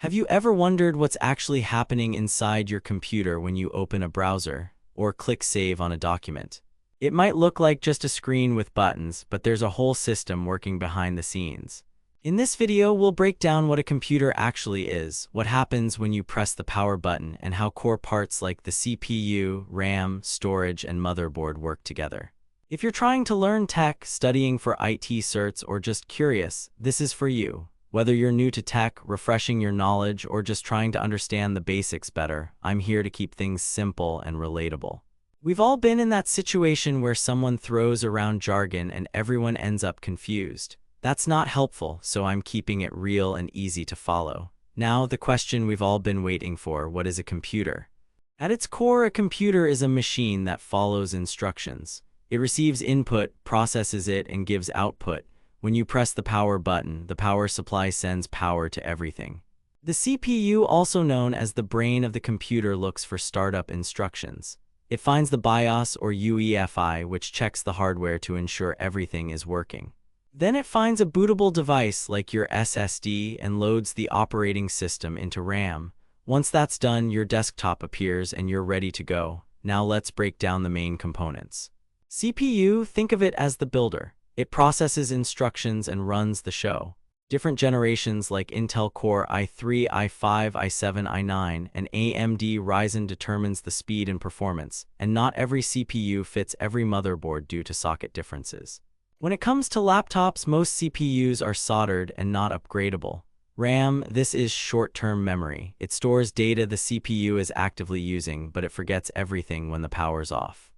Have you ever wondered what's actually happening inside your computer when you open a browser or click save on a document? It might look like just a screen with buttons, but there's a whole system working behind the scenes. In this video, we'll break down what a computer actually is, what happens when you press the power button, and how core parts like the CPU, RAM, storage, and motherboard work together. If you're trying to learn tech, studying for IT certs, or just curious, this is for you. Whether you're new to tech, refreshing your knowledge, or just trying to understand the basics better, I'm here to keep things simple and relatable. We've all been in that situation where someone throws around jargon and everyone ends up confused. That's not helpful, so I'm keeping it real and easy to follow. Now, the question we've all been waiting for: what is a computer? At its core, a computer is a machine that follows instructions. It receives input, processes it, and gives output. When you press the power button, the power supply sends power to everything. The CPU, also known as the brain of the computer, looks for startup instructions. It finds the BIOS or UEFI, which checks the hardware to ensure everything is working. Then it finds a bootable device like your SSD and loads the operating system into RAM. Once that's done, your desktop appears and you're ready to go. Now let's break down the main components. CPU, think of it as the builder. It processes instructions and runs the show. Different generations like Intel Core i3, i5, i7, i9, and AMD Ryzen determines the speed and performance, and not every CPU fits every motherboard due to socket differences. When it comes to laptops, most CPUs are soldered and not upgradable. RAM, this is short-term memory. It stores data the CPU is actively using, but it forgets everything when the power's off.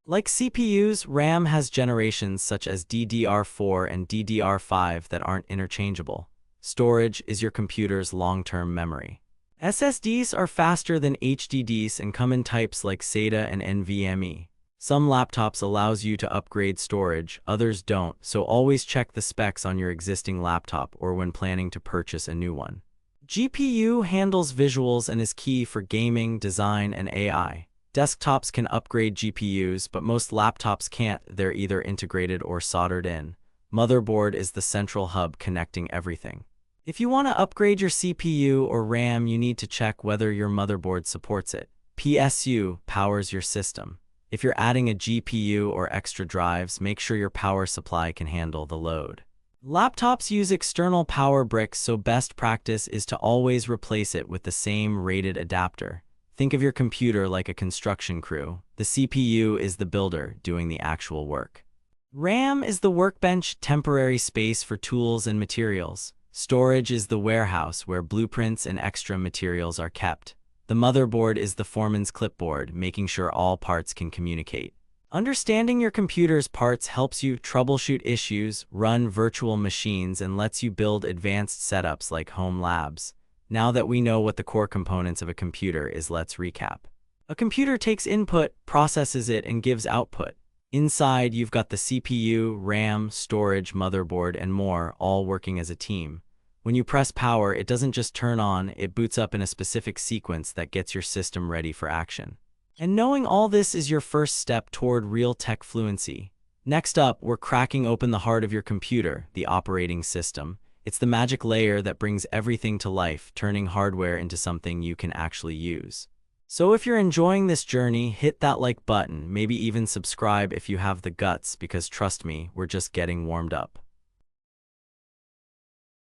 Like CPUs, RAM has generations such as DDR4 and DDR5 that aren't interchangeable. Storage is your computer's long-term memory. SSDs are faster than HDDs and come in types like SATA and NVMe. Some laptops allows you to upgrade storage, others don't, so always check the specs on your existing laptop or when planning to purchase a new one. GPU handles visuals and is key for gaming, design, and AI. Desktops can upgrade GPUs, but most laptops can't. They're either integrated or soldered in. Motherboard is the central hub connecting everything. If you want to upgrade your CPU or RAM, you need to check whether your motherboard supports it. PSU powers your system. If you're adding a GPU or extra drives, make sure your power supply can handle the load. Laptops use external power bricks, so best practice is to always replace it with the same rated adapter. Think of your computer like a construction crew. The CPU is the builder doing the actual work. RAM is the workbench, temporary space for tools and materials. Storage is the warehouse where blueprints and extra materials are kept. The motherboard is the foreman's clipboard, making sure all parts can communicate. Understanding your computer's parts helps you troubleshoot issues, run virtual machines, and lets you build advanced setups like home labs. Now that we know what the core components of a computer is, let's recap. A computer takes input, processes it, and gives output. Inside, you've got the CPU, RAM, storage, motherboard, and more, all working as a team. When you press power, it doesn't just turn on, it boots up in a specific sequence that gets your system ready for action. And knowing all this is your first step toward real tech fluency. Next up, we're cracking open the heart of your computer, the operating system. It's the magic layer that brings everything to life, turning hardware into something you can actually use. So if you're enjoying this journey, hit that like button, maybe even subscribe if you have the guts, because trust me, we're just getting warmed up.